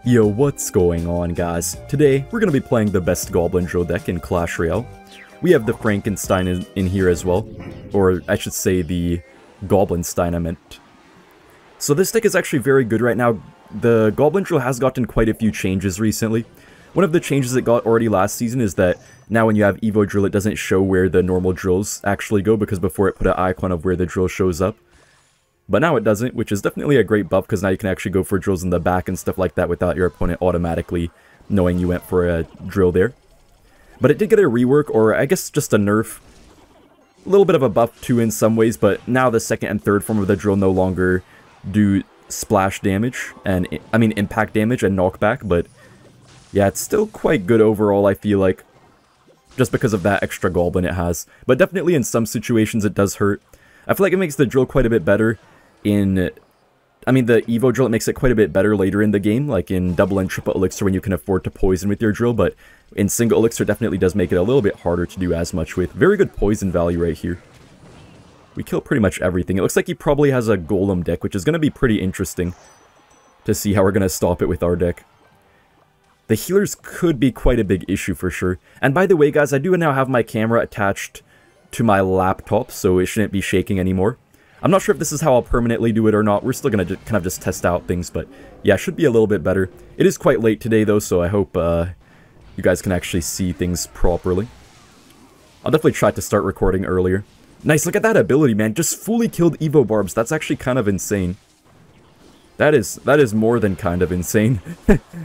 Yo, what's going on, guys? Today, we're going to be playing the best Goblin Drill deck in Clash Royale. We have the Frankenstein in here as well, or I should say the Goblinstein I meant. So this deck is actually very good right now. The Goblin Drill has gotten quite a few changes recently. One of the changes it got already last season is that now when you have Evo Drill, it doesn't show where the normal drills actually go, because before it put an icon of where the drill shows up. But now it doesn't, which is definitely a great buff, because now you can actually go for drills in the back and stuff like that without your opponent automatically knowing you went for a drill there. But it did get a rework, or I guess just a nerf. A little bit of a buff too in some ways, but now the second and third form of the drill no longer do splash damage, and I mean impact damage and knockback, but yeah, it's still quite good overall, I feel like, just because of that extra goblin it has. But definitely in some situations it does hurt. I feel like it makes the drill quite a bit better in, I mean, the Evo drill, it makes it quite a bit better later in the game, like in double and triple elixir when you can afford to poison with your drill, but in single elixir definitely does make it a little bit harder to do as much with. Very good poison value right here. We kill pretty much everything. It looks like he probably has a golem deck, which is going to be pretty interesting to see how we're going to stop it with our deck. The healers could be quite a big issue for sure. And by the way, guys, I do now have my camera attached to my laptop, so it shouldn't be shaking anymore. I'm not sure if this is how I'll permanently do it or not. We're still going to kind of just test out things, but yeah, it should be a little bit better. It is quite late today, though, so I hope you guys can actually see things properly. I'll definitely try to start recording earlier. Nice, look at that ability, man. Just fully killed Evo Barbs. That's actually kind of insane. That is more than kind of insane.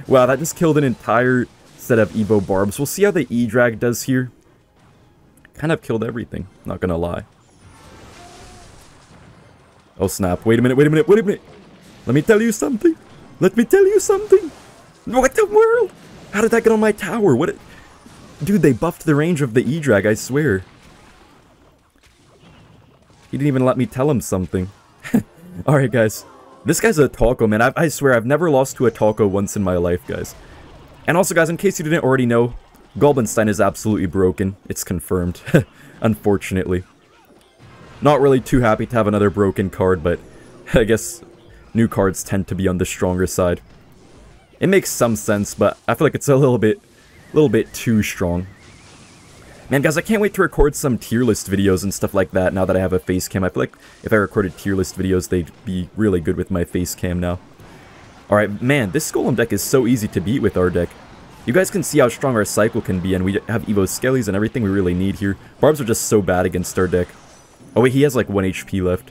Wow, that just killed an entire set of Evo Barbs. We'll see how the E-Drag does here. Kind of killed everything, not gonna lie. Oh snap, wait a minute. Let me tell you something. What the world? How did that get on my tower? Dude, they buffed the range of the E-Drag, I swear. He didn't even let me tell him something. Alright, guys. This guy's a taco, man. I swear, I've never lost to a taco once in my life, guys. And also, guys, in case you didn't already know, Goblinstein is absolutely broken. It's confirmed, unfortunately. Not really too happy to have another broken card, but I guess new cards tend to be on the stronger side. It makes some sense, but I feel like it's a little bit too strong. Man, guys, I can't wait to record some tier list videos and stuff like that now that I have a face cam. I feel like if I recorded tier list videos, they'd be really good with my face cam now. Alright, man, this Golem deck is so easy to beat with our deck. You guys can see how strong our cycle can be, and we have Evo Skellies and everything we really need here. Barbs are just so bad against our deck. Oh wait, he has like 1 HP left.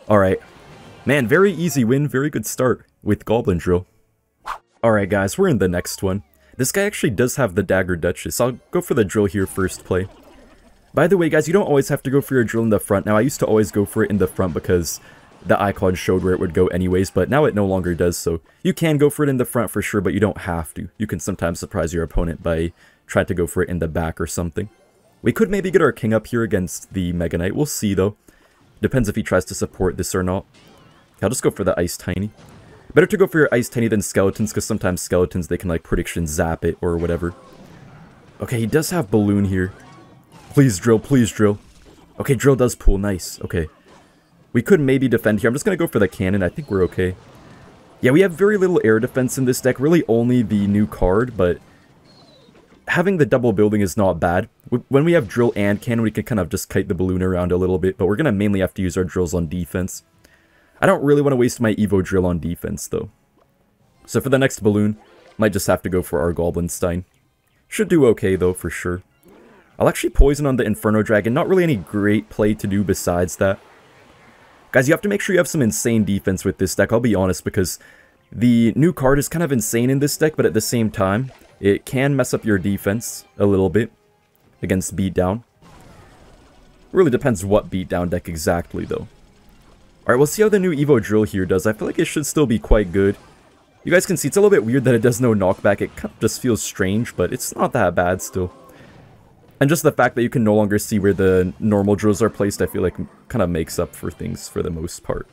Alright. Man, very easy win, very good start with Goblin Drill. Alright guys, we're in the next one. This guy actually does have the Dagger Duchess. I'll go for the drill here first play. By the way, guys, you don't always have to go for your drill in the front. Now, I used to always go for it in the front because the icon showed where it would go anyways, but now it no longer does, so you can go for it in the front for sure, but you don't have to. You can sometimes surprise your opponent by trying to go for it in the back or something. We could maybe get our king up here against the Mega Knight. We'll see, though. Depends if he tries to support this or not. I'll just go for the Ice Tiny. Better to go for your Ice Tiny than Skeletons, because sometimes Skeletons, they can, like, prediction zap it or whatever. Okay, he does have Balloon here. Please drill, please drill. Okay, drill does pull, nice, okay. We could maybe defend here. I'm just going to go for the cannon, I think we're okay. Yeah, we have very little air defense in this deck, really only the new card, but having the double building is not bad. When we have drill and cannon, we can kind of just kite the balloon around a little bit, but we're going to mainly have to use our drills on defense. I don't really want to waste my Evo drill on defense, though. So for the next balloon, might just have to go for our Goblinstein. Should do okay, though, for sure. I'll actually poison on the Inferno Dragon. Not really any great play to do besides that. Guys, you have to make sure you have some insane defense with this deck, I'll be honest, because the new card is kind of insane in this deck, but at the same time, it can mess up your defense a little bit against beatdown. Really depends what beatdown deck exactly, though. Alright, we'll see how the new Evo Drill here does. I feel like it should still be quite good. You guys can see it's a little bit weird that it does no knockback. It kind of just feels strange, but it's not that bad still. And just the fact that you can no longer see where the normal drills are placed, I feel like kind of makes up for things for the most part.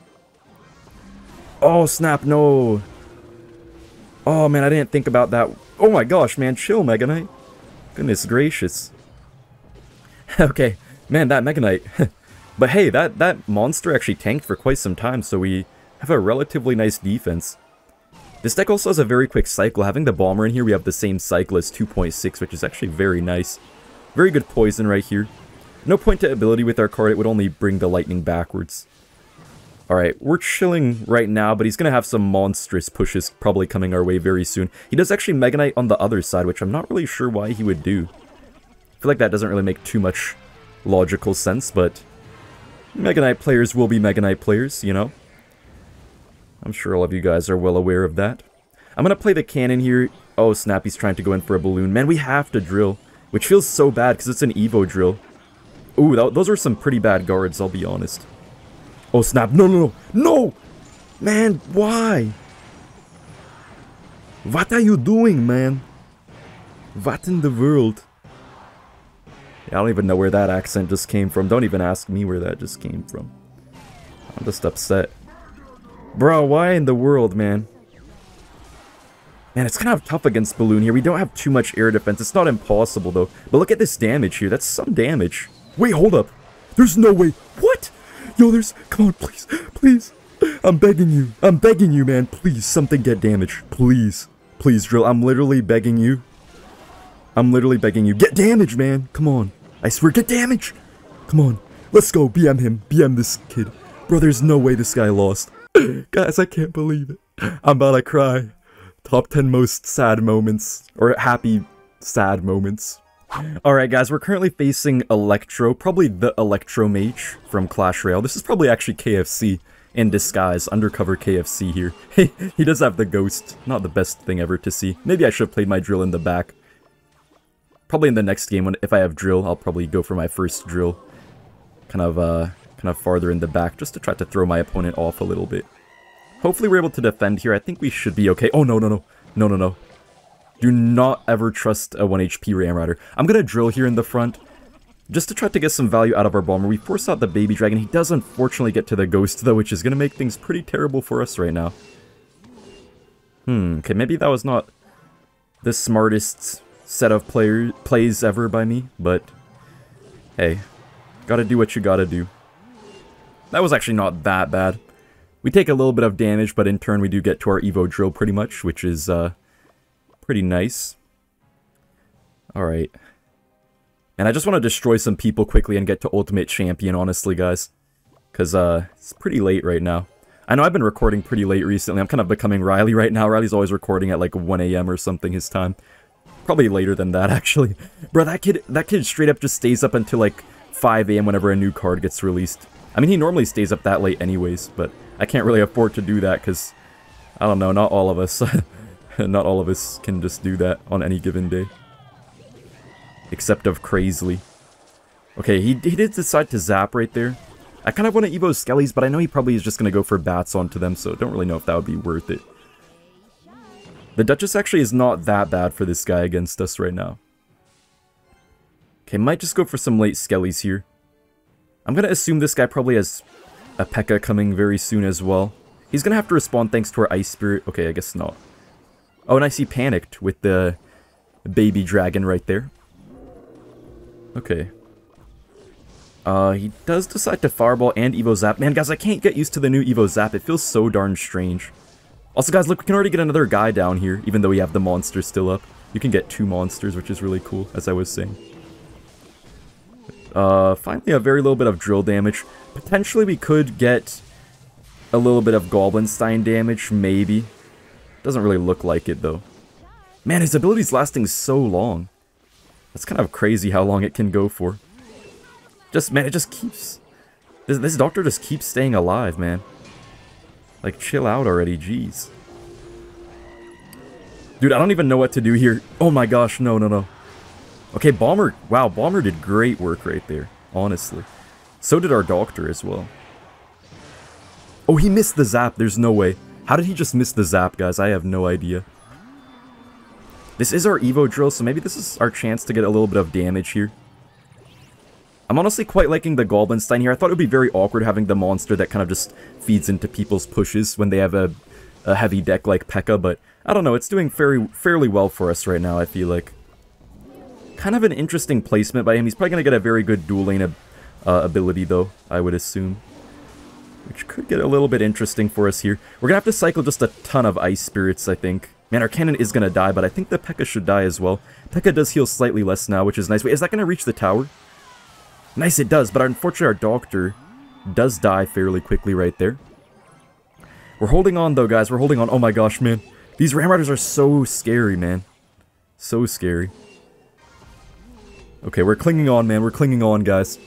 Oh, snap, no. Oh, man, I didn't think about that. Oh my gosh, man, chill, Mega Knight. Goodness gracious. Okay, man, that Mega Knight. But hey, that monster actually tanked for quite some time, so we have a relatively nice defense. This deck also has a very quick cycle. Having the Bomber in here, we have the same cycle as 2.6, which is actually very nice. Very good poison right here. No point to ability with our card, it would only bring the lightning backwards. Alright, we're chilling right now, but he's going to have some monstrous pushes probably coming our way very soon. He does actually Mega Knight on the other side, which I'm not really sure why he would do. I feel like that doesn't really make too much logical sense, but Mega Knight players will be Mega Knight players, you know? I'm sure all of you guys are well aware of that. I'm going to play the cannon here. Oh, snap, he's trying to go in for a balloon. Man, we have to drill, which feels so bad because it's an Evo drill. Ooh, those are some pretty bad guards, I'll be honest. Oh, snap. No, no, no. No! Man, why? What are you doing, man? What in the world? Yeah, I don't even know where that accent just came from. Don't even ask me where that just came from. I'm just upset. Bro, why in the world, man? Man, it's kind of tough against Balloon here. We don't have too much air defense. It's not impossible, though. But look at this damage here. That's some damage. Wait, hold up. There's no way. What? Yo, there's... Come on, please. Please. I'm begging you. I'm begging you, man. Please, something get damage. Please. Please, Drill. I'm literally begging you. I'm literally begging you. Get damage, man. Come on. I swear, get damage. Come on. Let's go. BM him. BM this kid. Bro, there's no way this guy lost. Guys, I can't believe it. I'm about to cry. Top 10 most sad moments. Or happy, sad moments. Alright guys, we're currently facing Electro, probably the Electro Mage from Clash Royale. This is probably actually KFC in disguise, undercover KFC here. He does have the ghost, not the best thing ever to see. Maybe I should have played my drill in the back. Probably in the next game, if I have drill, I'll probably go for my first drill. Kind of farther in the back, just to try to throw my opponent off a little bit. Hopefully we're able to defend here. I think we should be okay. Oh, no, no, no. No, no, no. Do not ever trust a 1 HP Ram Rider. I'm going to drill here in the front, just to try to get some value out of our Bomber. We force out the Baby Dragon. He does unfortunately get to the Ghost, though, which is going to make things pretty terrible for us right now. Okay, maybe that was not the smartest set of plays ever by me, but hey, gotta do what you gotta do. That was actually not that bad. We take a little bit of damage, but in turn we do get to our Evo Drill pretty much, which is, pretty nice. Alright. And I just want to destroy some people quickly and get to Ultimate Champion, honestly, guys. Because, it's pretty late right now. I know I've been recording pretty late recently. I'm kind of becoming Riley right now. Riley's always recording at like 1 AM or something his time. Probably later than that, actually. Bro, that kid straight up just stays up until like 5 AM whenever a new card gets released. I mean, he normally stays up that late anyways, but I can't really afford to do that because, I don't know, not all of us. Not all of us can just do that on any given day. Except of Crazily. Okay, he did decide to zap right there. I kind of want to Evo Skellies, but I know he probably is just going to go for bats onto them, so don't really know if that would be worth it. The Duchess actually is not that bad for this guy against us right now. Okay, might just go for some late Skellies here. I'm going to assume this guy probably has a Pekka coming very soon as well. He's going to have to respond thanks to our Ice Spirit. Okay, I guess not. Oh, and I see Panicked with the Baby Dragon right there. Okay. He does decide to Fireball and Evo Zap. Man, guys, I can't get used to the new Evo Zap. It feels so darn strange. Also, guys, look, we can already get another guy down here, even though we have the monster still up. You can get 2 monsters, which is really cool, as I was saying. Finally, a very little bit of drill damage. Potentially, we could get a little bit of Goblinstein damage, maybe. Doesn't really look like it, though. Man, his ability's lasting so long. That's kind of crazy how long it can go for. Man, it just keeps... This doctor just keeps staying alive, man. Like, chill out already, jeez. Dude, I don't even know what to do here. Oh my gosh, no, no, no. Okay, Bomber... Wow, Bomber did great work right there, honestly. So did our doctor as well. Oh, he missed the zap, there's no way. How did he just miss the zap, guys? I have no idea. This is our Evo Drill, so maybe this is our chance to get a little bit of damage here. I'm honestly quite liking the Goblinstein here. I thought it would be very awkward having the monster that kind of just feeds into people's pushes when they have a heavy deck like Pekka, but I don't know, it's doing fairly well for us right now, I feel like. Kind of an interesting placement by him. He's probably going to get a very good dual lane ability, though, I would assume. which could get a little bit interesting for us here. We're gonna have to cycle just a ton of Ice Spirits, I think. Man, our cannon is gonna die, but I think the Pekka should die as well. Pekka does heal slightly less now, which is nice. Wait, is that gonna reach the tower? Nice, it does, but unfortunately our Doctor does die fairly quickly right there. We're holding on, though, guys. We're holding on. Oh my gosh, man. These Ram Riders are so scary, man. So scary. Okay, we're clinging on, man. We're clinging on, guys.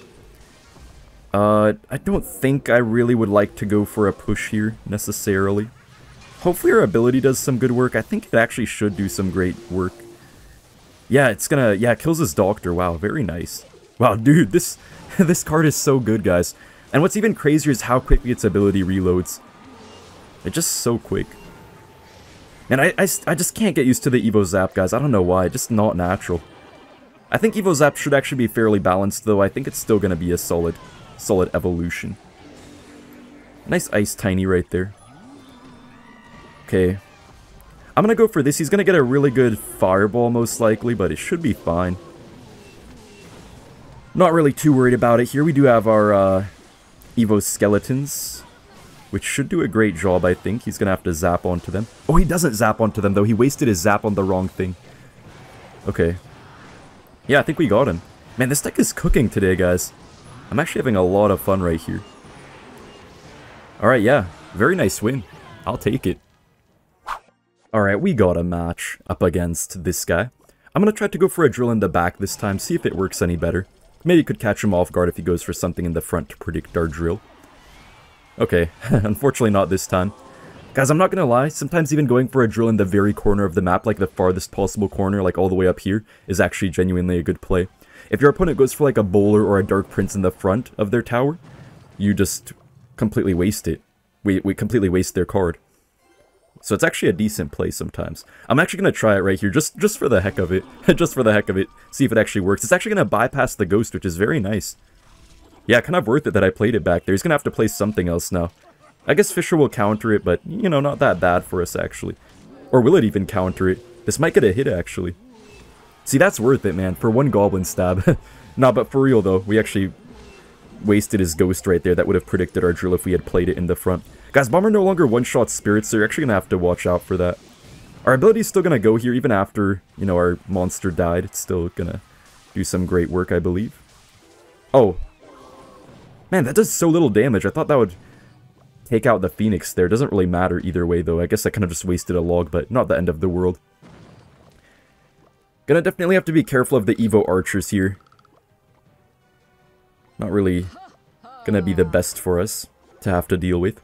I don't think I really would like to go for a push here, necessarily. Hopefully our ability does some good work. I think it actually should do some great work. Yeah, it's gonna... Yeah, it kills his Doctor. Wow, very nice. Wow, dude, this card is so good, guys. And what's even crazier is how quickly its ability reloads. It's just so quick. And I just can't get used to the Evo Zap, guys. I don't know why. Just not natural. I think Evo Zap should actually be fairly balanced, though. I think it's still gonna be a solid evolution. Nice Ice Tiny right there. Okay. I'm gonna go for this. He's gonna get a really good Fireball, most likely, but it should be fine. Not really too worried about it here. We do have our Evo Skeletons, which should do a great job, I think. He's gonna have to zap onto them. Oh, he doesn't zap onto them, though. He wasted his zap on the wrong thing. Okay. Yeah, I think we got him. Man, this deck is cooking today, guys. I'm actually having a lot of fun right here. Alright, yeah. Very nice win. I'll take it. Alright, we got a match up against this guy. I'm gonna try to go for a drill in the back this time, see if it works any better. Maybe could catch him off guard if he goes for something in the front to predict our drill. Okay, unfortunately not this time. Guys, I'm not gonna lie, sometimes even going for a drill in the very corner of the map, like the farthest possible corner, like all the way up here, is actually genuinely a good play. If your opponent goes for like a bowler or a Dark Prince in the front of their tower, you just completely waste it. We completely waste their card. So it's actually a decent play sometimes. I'm actually going to try it right here, just for the heck of it. Just for the heck of it. See if it actually works. It's actually going to bypass the Ghost, which is very nice. Yeah, kind of worth it that I played it back there. He's going to have to play something else now. I guess Fisher will counter it, but, you know, not that bad for us, actually. Or will it even counter it? This might get a hit, actually. See, that's worth it, man, for one Goblin Stab. Nah, but for real, though, we actually wasted his Ghost right there. That would have predicted our drill if we had played it in the front. Guys, Bomber no longer one-shots Spirits, so you're actually going to have to watch out for that. Our ability's still going to go here, even after, you know, our monster died. It's still going to do some great work, I believe. Oh. Man, that does so little damage. I thought that would take out the Phoenix there. Doesn't really matter either way, though. I guess I kind of just wasted a log, but not the end of the world. Gonna definitely have to be careful of the Evo Archers here. Not really gonna be the best for us to have to deal with.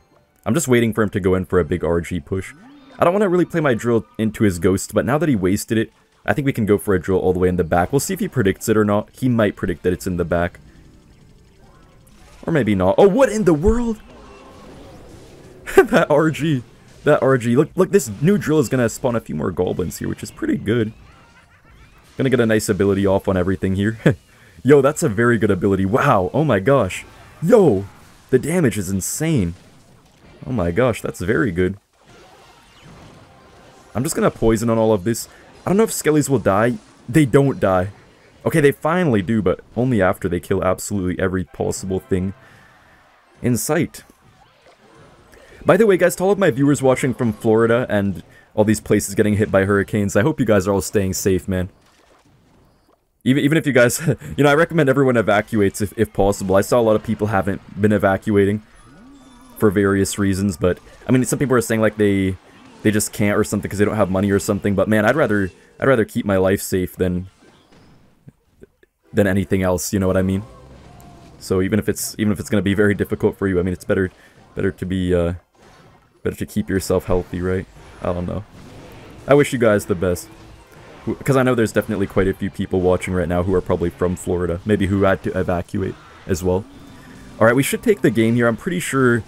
I'm just waiting for him to go in for a big RG push. I don't want to really play my drill into his Ghost, but now that he wasted it, I think we can go for a drill all the way in the back. We'll see if he predicts it or not. He might predict that it's in the back. Or maybe not. Oh, what in the world? That RG. That RG. Look, this new drill is going to spawn a few more Goblins here, which is pretty good. Gonna get a nice ability off on everything here. Yo, that's a very good ability. Wow. Oh my gosh. Yo, the damage is insane. Oh my gosh, that's very good. I'm just gonna poison on all of this. I don't know if Skellies will die. They don't die. Okay, they finally do, but only after they kill absolutely every possible thing in sight. By the way, guys, to all of my viewers watching from Florida and all these places getting hit by hurricanes, I hope you guys are all staying safe, man. Even if you guys, you know, I recommend everyone evacuates if possible. I saw a lot of people haven't been evacuating for various reasons, but I mean, some people are saying like they just can't or something because they don't have money or something. But man, I'd rather keep my life safe than anything else. You know what I mean? So even if it's gonna be very difficult for you, I mean, it's better to be better to keep yourself healthy, right? I don't know. I wish you guys the best. Because I know there's definitely quite a few people watching right now who are probably from Florida. Maybe who had to evacuate as well. Alright, we should take the game here. I'm pretty sure...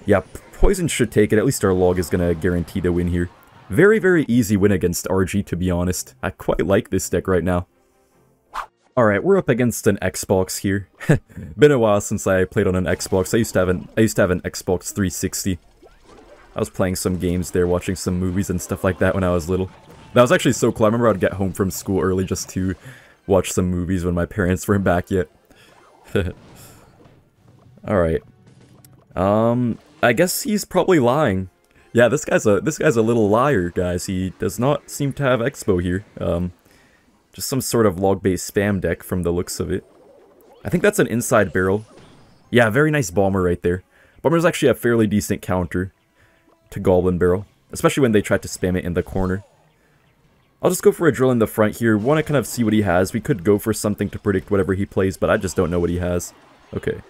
Yeah, Poison should take it. At least our log is going to guarantee the win here. Very, very easy win against RG, to be honest. I quite like this deck right now. Alright, we're up against an Xbox here. Been a while since I played on an Xbox. I used to have an Xbox 360. I was playing some games there, watching some movies and stuff like that when I was little. That was actually so cool. I remember I'd get home from school early just to watch some movies when my parents weren't back yet. Alright. I guess he's probably lying. Yeah, this guy's a little liar, guys. He does not seem to have Xbow here. Just some sort of Logbait spam deck from the looks of it. I think that's an inside barrel. Yeah, very nice bomber right there. Bomber's actually a fairly decent counter to Goblin Barrel, especially when they try to spam it in the corner. I'll just go for a drill in the front here. Want to kind of see what he has. We could go for something to predict whatever he plays, but I just don't know what he has. Okay.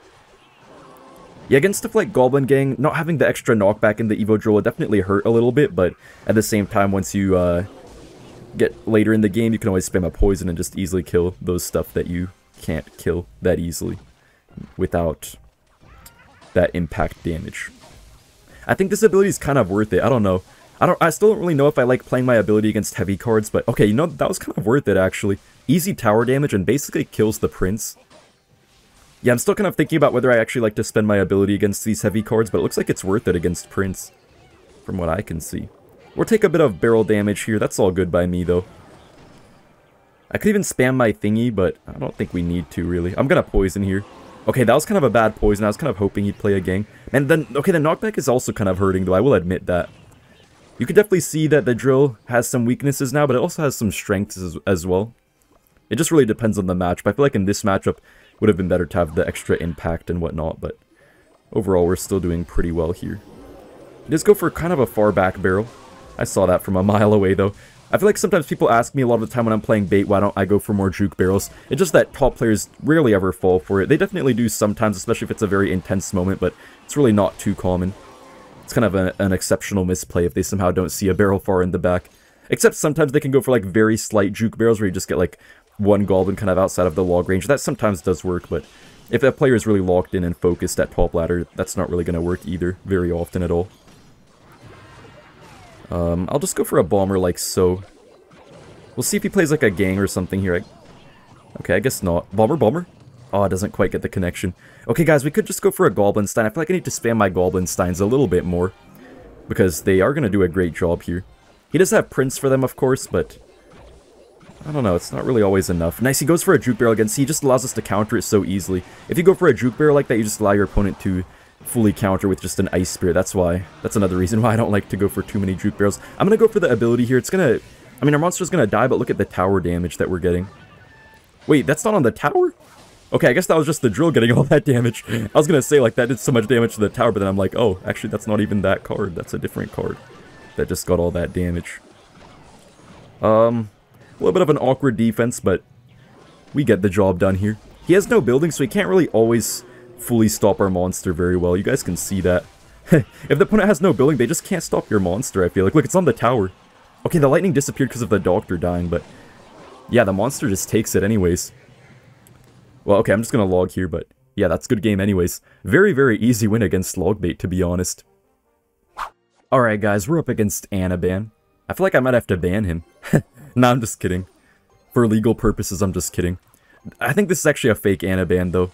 Yeah, against stuff like Goblin Gang, not having the extra knockback in the Evo Drill will definitely hurt a little bit, but at the same time, once you get later in the game, you can always spam a poison and just easily kill those stuff that you can't kill that easily without that impact damage. I think this ability is kind of worth it. I don't know. I still don't really know if I like playing my ability against heavy cards, but okay, you know, that was kind of worth it actually. Easy tower damage and basically kills the Prince. Yeah, I'm still kind of thinking about whether I actually like to spend my ability against these heavy cards, but it looks like it's worth it against Prince, from what I can see. We'll take a bit of barrel damage here. That's all good by me, though. I could even spam my thingy, but I don't think we need to, really. I'm gonna poison here. Okay, that was kind of a bad poison. I was kind of hoping he'd play a gang. And then, okay, the knockback is also kind of hurting, though. I will admit that. You can definitely see that the drill has some weaknesses now, but it also has some strengths as well. It just really depends on the match. But I feel like in this matchup, it would have been better to have the extra impact and whatnot. But overall, we're still doing pretty well here. Just go for kind of a far back barrel. I saw that from a mile away, though. I feel like sometimes people ask me a lot of the time when I'm playing bait, why don't I go for more juke barrels? It's just that top players rarely ever fall for it. They definitely do sometimes, especially if it's a very intense moment, but it's really not too common. It's kind of an exceptional misplay if they somehow don't see a barrel far in the back. Except sometimes they can go for like very slight juke barrels where you just get like one goblin kind of outside of the log range. That sometimes does work, but if a player is really locked in and focused at top ladder, that's not really going to work either very often at all. I'll just go for a bomber like so. We'll see if he plays like a gang or something here. Okay, I guess not. Bomber? Oh, it doesn't quite get the connection. Okay, guys, we could just go for a Goblin Stein. I feel like I need to spam my Goblin Steins a little bit more, because they are going to do a great job here. He does have Prince for them, of course, but I don't know. It's not really always enough. Nice, he goes for a Juke Barrel again. See, he just allows us to counter it so easily. If you go for a Juke Barrel like that, you just allow your opponent to fully counter with just an Ice Spear. That's another reason why I don't like to go for too many Juke Barrels. I'm going to go for the ability here. It's going to... I mean, our monster's going to die, but look at the tower damage that we're getting. Wait, that's not on the tower? Okay, I guess that was just the drill getting all that damage. I was going to say, like, that did so much damage to the tower, but then I'm like, oh, actually, that's not even that card. That's a different card that just got all that damage. A little bit of an awkward defense, but we get the job done here. He has no building, so he can't really always fully stop our monster very well. You guys can see that. If the opponent has no building, they just can't stop your monster, I feel like. Look, it's on the tower. Okay, the lightning disappeared because of the doctor dying, but yeah, the monster just takes it anyways. Well, okay, I'm just going to log here, but yeah, that's a good game anyways. Very, very easy win against Logbait, to be honest. Alright, guys, we're up against Anaban. I feel like I might have to ban him. Nah, I'm just kidding. For legal purposes, I'm just kidding. I think this is actually a fake Anaban, though.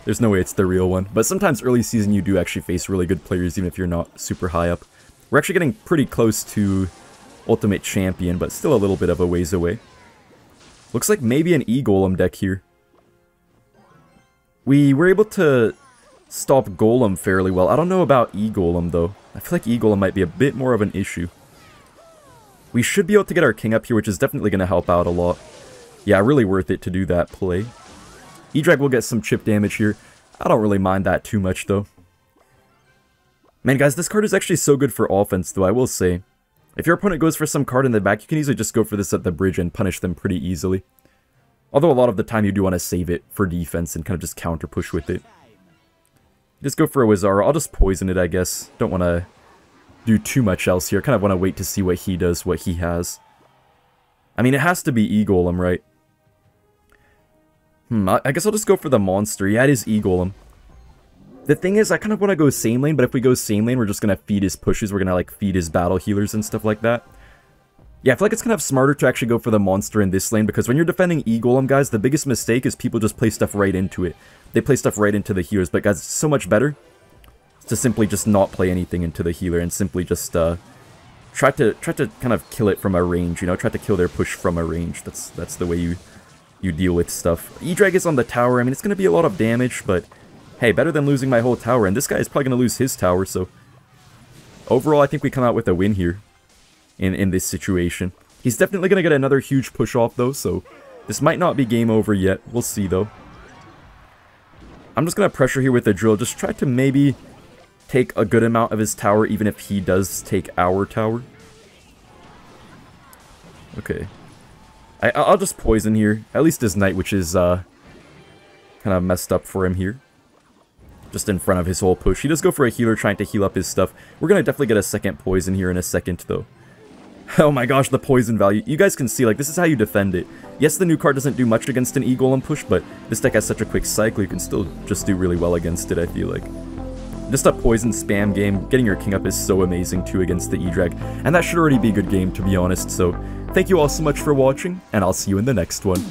There's no way it's the real one. But sometimes early season you do actually face really good players, even if you're not super high up. We're actually getting pretty close to Ultimate Champion, but still a little bit of a ways away. Looks like maybe an E-Golem deck here. We were able to stop Golem fairly well. I don't know about E-Golem, though. I feel like E-Golem might be a bit more of an issue. We should be able to get our king up here, which is definitely going to help out a lot. Yeah, really worth it to do that play. E-Drag will get some chip damage here. I don't really mind that too much, though. Man, guys, this card is actually so good for offense, though, I will say. If your opponent goes for some card in the back, you can easily just go for this at the bridge and punish them pretty easily. Although a lot of the time you do want to save it for defense and kind of just counter push with it. Just go for a Wizara. I'll just poison it, I guess. Don't want to do too much else here. Kind of want to wait to see what he does, what he has. I mean, it has to be E-Golem, right? I guess I'll just go for the monster. Yeah, it is E-Golem. The thing is, I kind of want to go same lane, but if we go same lane, we're just going to feed his pushes. We're going to, like, feed his battle healers and stuff like that. Yeah, I feel like it's kind of smarter to actually go for the monster in this lane, because when you're defending E-Golem, guys, the biggest mistake is people just play stuff right into it. They play stuff right into the healers, but guys, it's so much better to simply just not play anything into the healer and simply just try to kind of kill it from a range, you know, try to kill their push from a range. That's the way you deal with stuff. E-Drag is on the tower. I mean, it's going to be a lot of damage, but hey, better than losing my whole tower, and this guy is probably going to lose his tower, so... Overall, I think we come out with a win here in this situation. He's definitely going to get another huge push-off, though, so this might not be game over yet. We'll see, though. I'm just going to pressure here with the drill. Just try to maybe take a good amount of his tower, even if he does take our tower. Okay. I'll just poison here. At least his knight, which is kind of messed up for him here. Just in front of his whole push. He does go for a healer trying to heal up his stuff. We're going to definitely get a second poison here in a second, though. Oh my gosh, the poison value. You guys can see, like, this is how you defend it. Yes, the new card doesn't do much against an E-Golem push, but this deck has such a quick cycle, you can still just do really well against it, I feel like. Just a poison spam game. Getting your king up is so amazing, too, against the E-Drag. And that should already be a good game, to be honest. So, thank you all so much for watching, and I'll see you in the next one.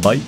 Bye.